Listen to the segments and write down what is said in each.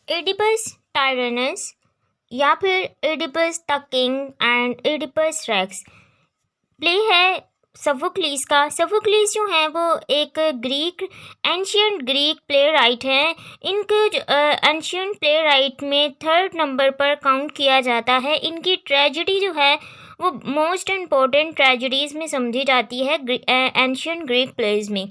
Oedipus Tyrannus या फिर Oedipus the King and Oedipus Rex play है सोफोक्लिस का। सोफोक्लिस जो है वो एक Greek ancient Greek playwright हैं। इनके एंशियंट प्ले राइट में थर्ड नंबर पर काउंट किया जाता है। इनकी ट्रेजेडी जो है वो मोस्ट इम्पोर्टेंट ट्रेजेडीज़ में समझी जाती है एंशियंट ग्रीक प्लेज में।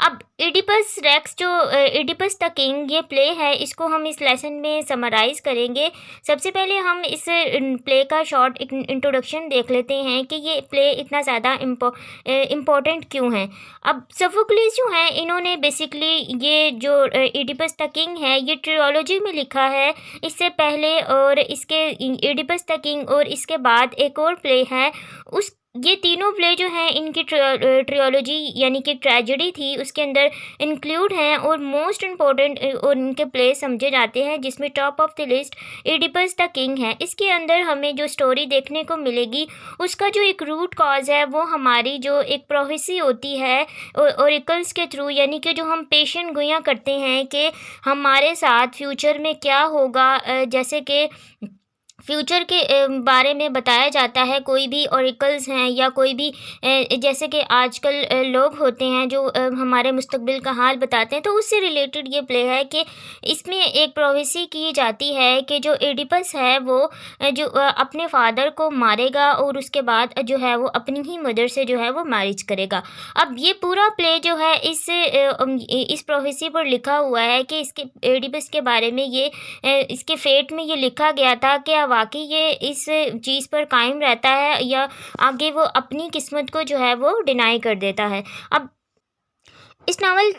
अब एडिपस रेक्स जो एडिपस द किंग ये प्ले है, इसको हम इस लेसन में समराइज़ करेंगे। सबसे पहले हम इस प्ले का शॉर्ट इंट्रोडक्शन देख लेते हैं कि ये प्ले इतना ज़्यादा इम्पोर्टेंट क्यों है। अब सोफोक्लिस जो है इन्होंने बेसिकली ये जो एडिपस द किंग है ये ट्रियोलॉजी में लिखा है इससे पहले, और इसके एडिपस द किंग और इसके बाद एक और प्ले है। उस ये तीनों प्ले जो हैं इनकी ट्रियोलॉजी यानी कि ट्रेजेडी थी उसके अंदर इंक्लूड हैं, और मोस्ट इम्पोर्टेंट और इनके प्ले समझे जाते हैं, जिसमें top of the list Oedipus the king है। इसके अंदर हमें जो स्टोरी देखने को मिलेगी उसका जो एक रूट कॉज है वो हमारी जो एक प्रोफेसी होती है ओरेकल्स के थ्रू, यानी कि जो हम पेशेंट गोइयाँ करते हैं कि हमारे साथ फ्यूचर में क्या होगा। जैसे कि फ्यूचर के बारे में बताया जाता है। कोई भी ओरेकल्स हैं या कोई भी जैसे कि आजकल लोग होते हैं जो हमारे मुस्तकबिल का हाल बताते हैं, तो उससे रिलेटेड ये प्ले है कि इसमें एक प्रोफेसी की जाती है कि जो एडिपस है वो जो अपने फादर को मारेगा और उसके बाद जो है वो अपनी ही मदर से जो है वो मैरिज करेगा। अब ये पूरा प्ले जो है इस प्रोफेसी पर लिखा हुआ है कि इसके एडिपस के बारे में ये इसके फेट में ये लिखा गया था कि वाकई ये इस चीज़ पर कायम रहता है या आगे वो अपनी किस्मत को जो है वो डिनाई कर देता है। अब इस नावल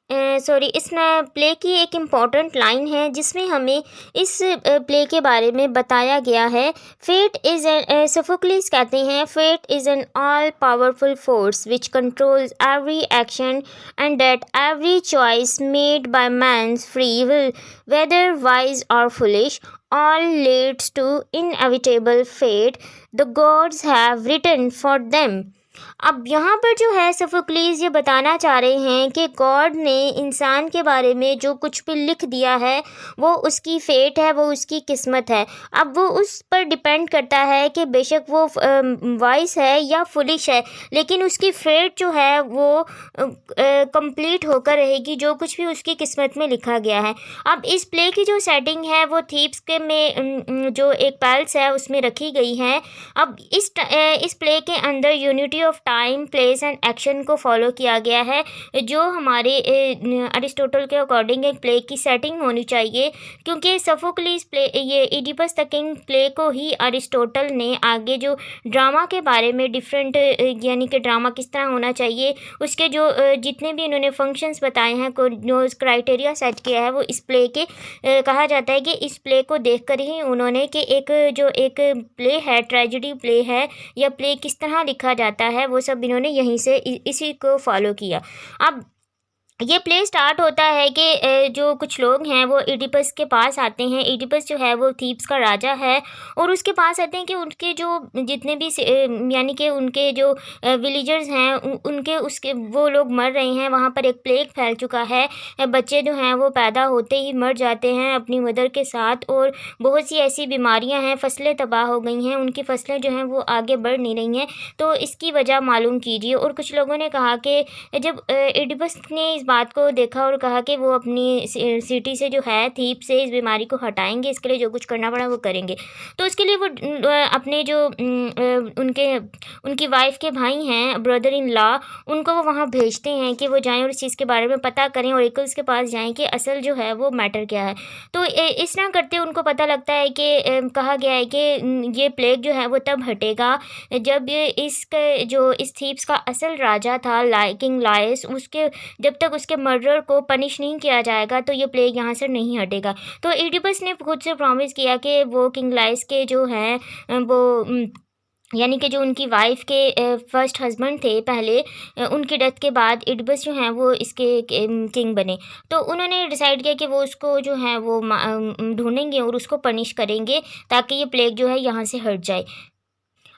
इस प्ले की एक इम्पॉर्टेंट लाइन है जिसमें हमें इस प्ले के बारे में बताया गया है। फेट इज़ एन सोफोक्लिस कहते हैं fate is an all powerful force which controls every action and that every choice made by man's free will whether wise और foolish all leads to inevitable fate the gods have written for them। अब यहाँ पर जो है Sophocles ये बताना चाह रहे हैं कि गॉड ने इंसान के बारे में जो कुछ भी लिख दिया है वो उसकी फेट है, वो उसकी किस्मत है। अब वो उस पर डिपेंड करता है कि बेशक वो वाइस है या फुलिश है, लेकिन उसकी फेट जो है वो कंप्लीट होकर रहेगी, जो कुछ भी उसकी किस्मत में लिखा गया है। अब इस प्ले की जो सेटिंग है वो थीब्स के में जो एक पैलेस है उसमें रखी गई है। अब इस प्ले के अंदर unity of time place and action को फॉलो किया गया है, जो हमारे अरिस्टोटल के अकॉर्डिंग एक प्ले की सेटिंग होनी चाहिए, क्योंकि सोफोक्लिस प्ले ये इडिपस द किंग प्ले को ही अरिस्टोटल ने आगे जो ड्रामा के बारे में डिफरेंट यानी कि ड्रामा किस तरह होना चाहिए उसके जो जितने भी इन्होंने फंक्शंस बताए हैं जो क्राइटेरिया सेट किया है वो इस प्ले के कहा जाता है कि इस प्ले को देखकर ही उन्होंने कि एक प्ले है ट्रेजेडी प्ले है या प्ले किस तरह लिखा जाता है वो सब इन्होंने यहीं से इसी को फॉलो किया। अब ये प्ले स्टार्ट होता है कि जो कुछ लोग हैं वो एडिपस के पास आते हैं। एडिपस जो है वो थीब्स का राजा है और उसके पास आते हैं कि उनके जो जितने भी यानी कि उनके जो विलेजर्स हैं उनके उसके वो लोग मर रहे हैं। वहाँ पर एक प्लेग फैल चुका है, बच्चे जो हैं वो पैदा होते ही मर जाते हैं अपनी मदर के साथ, और बहुत सी ऐसी बीमारियाँ हैं, फसलें तबाह हो गई हैं, उनकी फसलें जो हैं वो आगे बढ़ नहीं रही हैं, तो इसकी वजह मालूम कीजिए। और कुछ लोगों ने कहा कि जब एडिपस ने बात को देखा और कहा कि वो अपनी सिटी से जो है थीप से इस बीमारी को हटाएंगे, इसके लिए जो कुछ करना पड़ा वो करेंगे। तो उसके लिए वो अपने जो उनकी वाइफ के भाई हैं ब्रदर इन लॉ, उनको वो वहाँ भेजते हैं कि वो जाएं और इस चीज़ के बारे में पता करें, ओरेकल्स के पास जाएं कि असल जो है वो मैटर क्या है। तो इस तरह करते उनको पता लगता है कि कहा गया है कि ये प्लेग जो है वो तब हटेगा जब इस थीप्स का असल राजा था किंग लायस, उसके जब तक उसके मर्डर को पनिश नहीं किया जाएगा तो ये प्लेग यहाँ से नहीं हटेगा। तो एडिपस ने खुद से प्रॉमिस किया कि वो किंग लाइस के जो हैं वो यानी कि जो उनकी वाइफ के फर्स्ट हस्बैंड थे पहले, उनकी डेथ के बाद एडिपस जो हैं वो इसके किंग बने। तो उन्होंने डिसाइड किया कि वो उसको जो है वो ढूंढेंगे और उसको पनिश करेंगे ताकि ये प्लेग जो है यहाँ से हट जाए।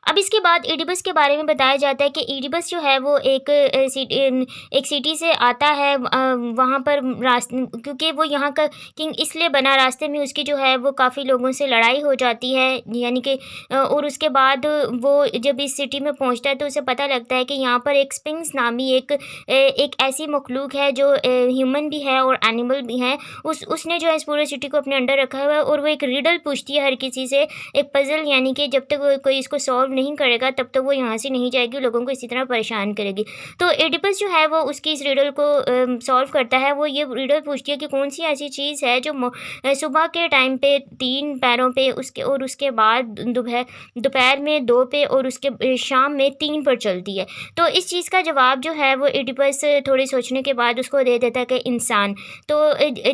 अब इसके बाद एडिपस के बारे में बताया जाता है कि एडिपस जो है वो एक सिटी से आता है, वहाँ पर रास्ते, क्योंकि वो यहाँ का किंग इसलिए बना, रास्ते में उसकी जो है वो काफ़ी लोगों से लड़ाई हो जाती है, यानी कि और उसके बाद वो जब इस सिटी में पहुँचता है तो उसे पता लगता है कि यहाँ पर एक स्पिंक्स नामी एक ऐसी मखलूक है जो ह्यूमन भी है और एनिमल भी है। उसने जो है इस पूरे सिटी को अपने अंडर रखा हुआ है, और वो एक रिडल पूछती है हर किसी से, एक पज़ल, यानी कि जब तक वो कोई इसको सॉल्व नहीं करेगा तब तक वो यहाँ से नहीं जाएगी, लोगों को इसी तरह परेशान करेगी। तो एडिपस जो है वो उसकी इस रिडल को सॉल्व करता है। वो ये रिडल पूछती है कि कौन सी ऐसी चीज़ है जो सुबह के टाइम पे 3 पैरों पे, उसके बाद दोपहर में 2 पे, और उसके शाम में 3 पर चलती है। तो इस चीज़ का जवाब जो है वो एडिपस थोड़ी सोचने के बाद उसको दे देता है कि इंसान। तो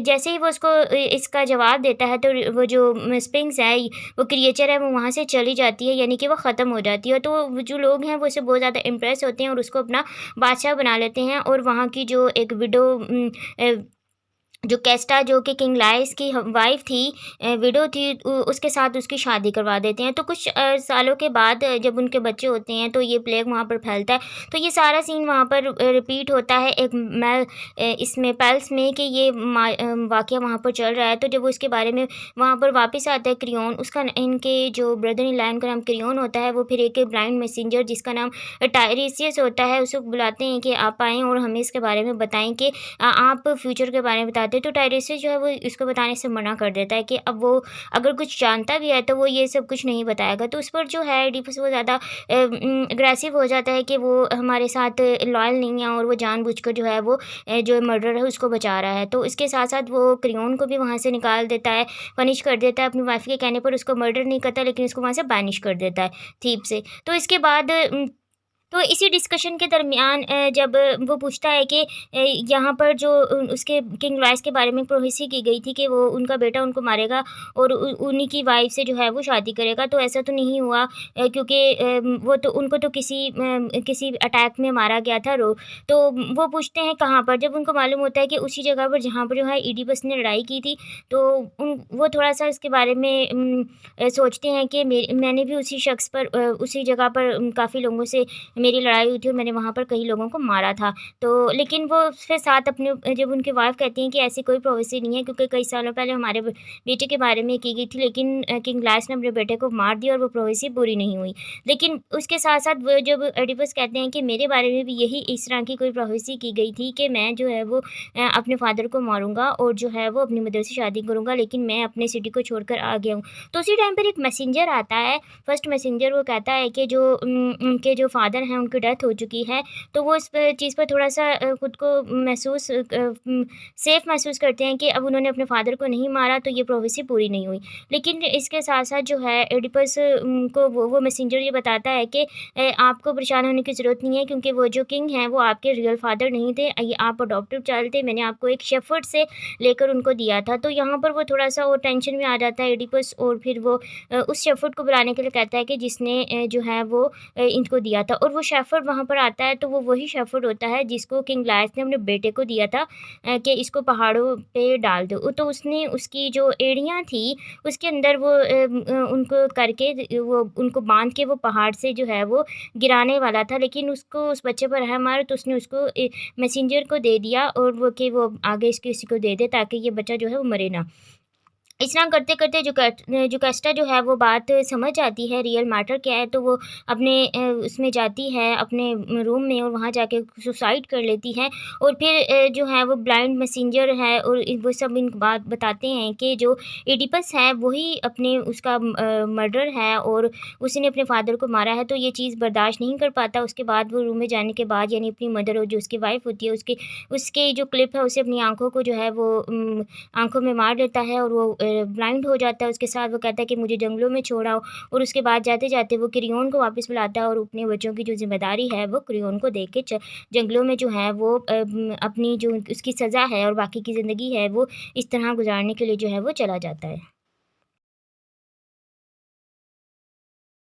जैसे ही वो उसको इसका जवाब देता है तो वो जो स्पिंक्स है, वो क्रिएचर है, वो वहाँ से चली जाती है, यानी कि वो ख़त्म हो जाती है। तो वो जो लोग हैं वो इससे बहुत ज़्यादा इम्प्रेस होते हैं और उसको अपना बादशाह बना लेते हैं, और वहाँ की जो एक विडो जो कैस्टा, जो कि किंग लाइस की वाइफ थी, विडो थी, उसके साथ उसकी शादी करवा देते हैं। तो कुछ सालों के बाद जब उनके बच्चे होते हैं तो ये प्लेग वहाँ पर फैलता है। तो ये सारा सीन वहाँ पर रिपीट होता है इसमें पैल्स में, कि ये वाक़या वहाँ पर चल रहा है। तो जब वो इसके बारे में वहाँ पर वापस आता है क्रियोन, उसका इनके जो ब्रदर इन लॉ का नाम क्रियोन होता है, वो फिर एक ब्लाइंड मैसेंजर जिसका नाम टायरेसियस होता है, उसको बुलाते हैं कि आप आएँ और हमें इसके बारे में बताएँ कि आप फ्यूचर के बारे में बताते। तो टायरेसियस जो है वो इसको बताने से मना कर देता है कि अब वो अगर कुछ जानता भी है तो वो ये सब कुछ नहीं बताएगा। तो उस पर जो है एडिपस वो ज़्यादा अग्रेसिव हो जाता है कि वो हमारे साथ लॉयल नहीं है, और वो जानबूझकर जो है वो जो मर्डर है उसको बचा रहा है। तो इसके साथ साथ वो क्रियोन को भी वहाँ से निकाल देता है, पनिश कर देता है। अपनी वाइफ के कहने पर उसको मर्डर नहीं करता, लेकिन उसको वहाँ से बैनिश कर देता है थीप से। तो इसके बाद तो इसी डिस्कशन के दरमियान जब वो पूछता है कि यहाँ पर जो उसके किंग लॉयस के बारे में प्रोफेसी की गई थी कि वो उनका बेटा उनको मारेगा और उन्हीं की वाइफ से जो है वो शादी करेगा, तो ऐसा तो नहीं हुआ, क्योंकि वो तो उनको तो किसी अटैक में मारा गया था तो वो पूछते हैं कहाँ पर, जब उनको मालूम होता है कि उसी जगह पर जहाँ पर जो है ईडिपस ने लड़ाई की थी। तो वो थोड़ा सा इसके बारे में सोचते हैं कि मैंने भी उसी शख्स पर उसी जगह पर काफ़ी लोगों से मेरी लड़ाई हुई थी और मैंने वहाँ पर कई लोगों को मारा था। तो लेकिन वो फिर साथ अपने, जब उनकी वाइफ कहती हैं कि ऐसी कोई प्रोफेसी नहीं है, क्योंकि कई सालों पहले हमारे बेटे के बारे में की गई थी, लेकिन किंग लाइस ने अपने बेटे को मार दिया और वो प्रोफेसी पूरी नहीं हुई। लेकिन उसके साथ साथ वो जब एडिपस कहते हैं कि मेरे बारे में भी यही इस तरह की कोई प्रोफेसी की गई थी कि मैं जो है वो अपने फादर को मारूंगा और जो है वो अपनी मदर से शादी करूँगा, लेकिन मैं अपने सिटी को छोड़कर आ गया हूँ। तो उसी टाइम पर एक मैसेंजर आता है, फर्स्ट मैसेंजर, वो कहता है कि जो उनके जो फादर हैं उनकी डेथ हो चुकी है। तो वो इस चीज़ पर थोड़ा सा खुद को सेफ़ महसूस करते हैं कि अब उन्होंने अपने फादर को नहीं मारा, तो ये प्रोफेसी पूरी नहीं हुई। लेकिन इसके साथ साथ जो है एडिपस को वो मैसेंजर ये बताता है कि आपको परेशान होने की ज़रूरत नहीं है, क्योंकि वो जो किंग हैं वो आपके रियल फादर नहीं थे, ये आप अडॉप्टिव चाइल्ड थे, मैंने आपको एक शेफर्ड से लेकर उनको दिया था। तो यहाँ पर वो थोड़ा सा और टेंशन में आ जाता है एडिपस, और फिर वो उस शेफर्ड को बुलाने के लिए कहता है कि जिसने जो है वो इनको दिया था, और वो शेफर्ड वहाँ पर आता है। तो वो वही शेफर्ड होता है जिसको किंग लायस ने अपने बेटे को दिया था कि इसको पहाड़ों पे डाल दो। तो उसने उसकी जो एड़ियाँ थी उसके अंदर वो उनको करके वो उनको बांध के वो पहाड़ से जो है वो गिराने वाला था, लेकिन उसको उस बच्चे पर रहम आया तो उसने उसको मैसेंजर को दे दिया, और वो कि वो आगे इसको किसी को दे दे ताकि ये बच्चा जो है वो मरे ना। इस तरह करते-करते जो कैस्टा जो है वो बात समझ जाती है रियल मैटर क्या है, तो वो अपने उसमें जाती है अपने रूम में, और वहाँ जाके सुसाइड कर लेती है। और फिर जो है वो ब्लाइंड मैसेंजर है और वो सब इन बात बताते हैं कि जो एडिपस है वही अपने उसका मर्डर है और उसने अपने फादर को मारा है। तो ये चीज़ बर्दाश्त नहीं कर पाता। उसके बाद वो रूम में जाने के बाद, यानी अपनी मदर और जो उसकी वाइफ होती है उसके जो क्लिप है उसे अपनी आँखों को जो है वो आँखों में मार लेता है, और वो ब्लाइंड हो जाता है। उसके साथ वो कहता है कि मुझे जंगलों में छोड़ आओ, और उसके बाद जाते-जाते वो क्रियोन को वापस बुलाता है और अपने बच्चों की जो ज़िम्मेदारी है वो क्रियोन को दे के जंगलों में जो है वो अपनी जो उसकी सज़ा है और बाकी की ज़िंदगी है वो इस तरह गुज़ारने के लिए जो है वो चला जाता है।